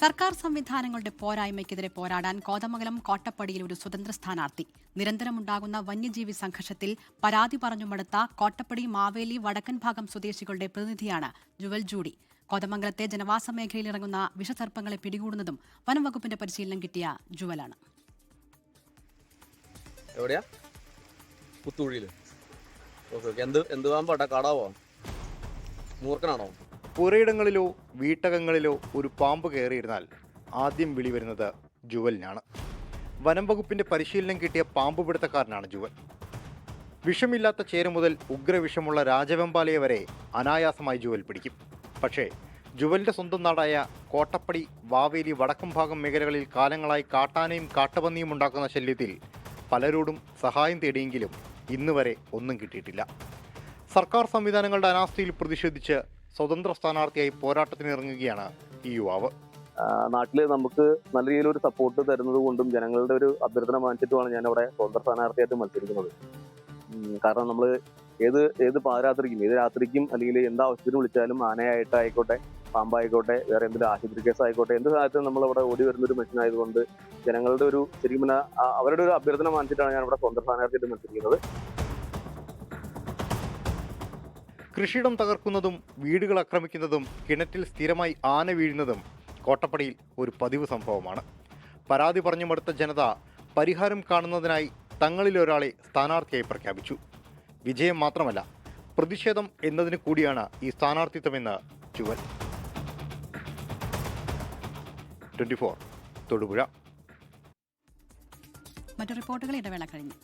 സർക്കാർ സംവിധാനങ്ങളുടെ പോരായ്മയ്ക്കെതിരെ പോരാടാൻ കോതമംഗലം കോട്ടപ്പടിയിൽ ഒരു സ്വതന്ത്ര സ്ഥാനാർത്ഥി. നിരന്തരമുണ്ടാകുന്ന വന്യജീവി സംഘർഷത്തിൽ പരാതി പറഞ്ഞു മടുത്ത കോട്ടപ്പടി മാവേലി വടക്കൻ ഭാഗം സ്വദേശികളുടെ പ്രതിനിധിയാണ് ജുവൽ ജൂഡി. കോതമംഗലത്തെ ജനവാസ മേഖലയിൽ ഇറങ്ങുന്ന വിഷസർപ്പങ്ങളെ പിടികൂടുന്നതും വനം വകുപ്പിന്റെ പരിശീലനം കിട്ടിയ ജുവലാണ്. പുരയിടങ്ങളിലോ വീട്ടകങ്ങളിലോ ഒരു പാമ്പ് കയറിയിരുന്നാൽ ആദ്യം വിളി വരുന്നത് ജുവലിനാണ്. വനം വകുപ്പിന്റെ പരിശീലനം കിട്ടിയ പാമ്പ് പിടുത്തക്കാരനാണ് ജുവൽ. വിഷമില്ലാത്ത ചേര മുതൽ ഉഗ്രവിഷമുള്ള രാജവെമ്പാലയെ വരെ അനായാസമായി ജുവൽ പിടിക്കും. പക്ഷേ ജുവലിന്റെ സ്വന്തം നാടായ കോട്ടപ്പടി വാവേലി വടക്കും ഭാഗം മേഖലകളിൽ കാലങ്ങളായി കാട്ടാനയും കാട്ടുപന്നിയും ഉണ്ടാക്കുന്ന ശല്യത്തിൽ പലരോടും സഹായം തേടിയെങ്കിലും ഇന്ന് വരെ ഒന്നും കിട്ടിയിട്ടില്ല. സർക്കാർ സംവിധാനങ്ങളുടെ അനാസ്ഥയിൽ പ്രതിഷേധിച്ച് സ്വതന്ത്ര സ്ഥാനാർത്ഥിയായി പോരാട്ടത്തിനിറങ്ങുകയാണ് ഈ യുവാവ്. നാട്ടില് നമുക്ക് നല്ല രീതിയിൽ ഒരു സപ്പോർട്ട് തരുന്നത് കൊണ്ടും ജനങ്ങളുടെ ഒരു അഭ്യർത്ഥന മാനിച്ചിട്ടുമാണ് ഞാൻ അവിടെ സ്വതന്ത്ര സ്ഥാനാർത്ഥിയായിട്ട് മത്സരിക്കുന്നത്. കാരണം നമ്മൾ ഏത് പാതിരാത്രിക്കും ഏത് രാത്രിക്കും അല്ലെങ്കിൽ എന്താവശ്യത്തിന് വിളിച്ചാലും ആനയായിട്ടായിക്കോട്ടെ, പാമ്പായിക്കോട്ടെ, വേറെ എന്തെങ്കിലും ആശുപത്രി കേസ് ആയിക്കോട്ടെ, എന്ത് സാഹചര്യത്തിലും നമ്മൾ അവിടെ ഓടി വരുന്ന ഒരു മനുഷ്യനായതുകൊണ്ട് ജനങ്ങളുടെ ഒരു ശരിക്കും അവരുടെ ഒരു അഭ്യർത്ഥന മാനിച്ചിട്ടാണ് ഞാൻ ഇവിടെ സ്വതന്ത്ര സ്ഥാനാർത്ഥിയായിട്ട് മത്സരിക്കുന്നത്. കൃഷിയിടം തകർക്കുന്നതും വീടുകൾ ആക്രമിക്കുന്നതും കിണറ്റിൽ സ്ഥിരമായി ആന വീഴുന്നതും കോട്ടപ്പടിയിൽ ഒരു പതിവ് സംഭവമാണ്. പരാതി പറഞ്ഞു മടുത്ത ജനത പരിഹാരം കാണുന്നതിനായി തങ്ങളിലൊരാളെ സ്ഥാനാർത്ഥിയായി പ്രഖ്യാപിച്ചു. വിജയം മാത്രമല്ല, പ്രതിഷേധം എന്നതിന് കൂടിയാണ് ഈ സ്ഥാനാർത്ഥിത്വമെന്ന് ജുവൽ. 24 തൊടുപുഴ. മറ്റു റിപ്പോർട്ടുകൾ ഇടവേള കഴിഞ്ഞു.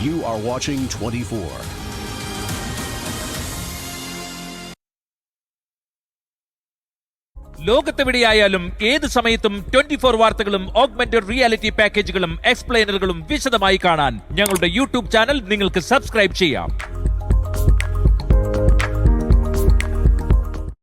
You are watching 24. ലോകത്തെവിടെയായാലും ഏത് സമയത്തും 24 വാർത്തകളും ഓഗ്മെന്റഡ് റിയാലിറ്റി പാക്കേജുകളും എക്സ്പ്ലെയിനറുകളും വിശദമായി കാണാൻ ഞങ്ങളുടെ യൂട്യൂബ് ചാനൽ നിങ്ങൾക്ക് സബ്സ്ക്രൈബ് ചെയ്യാം.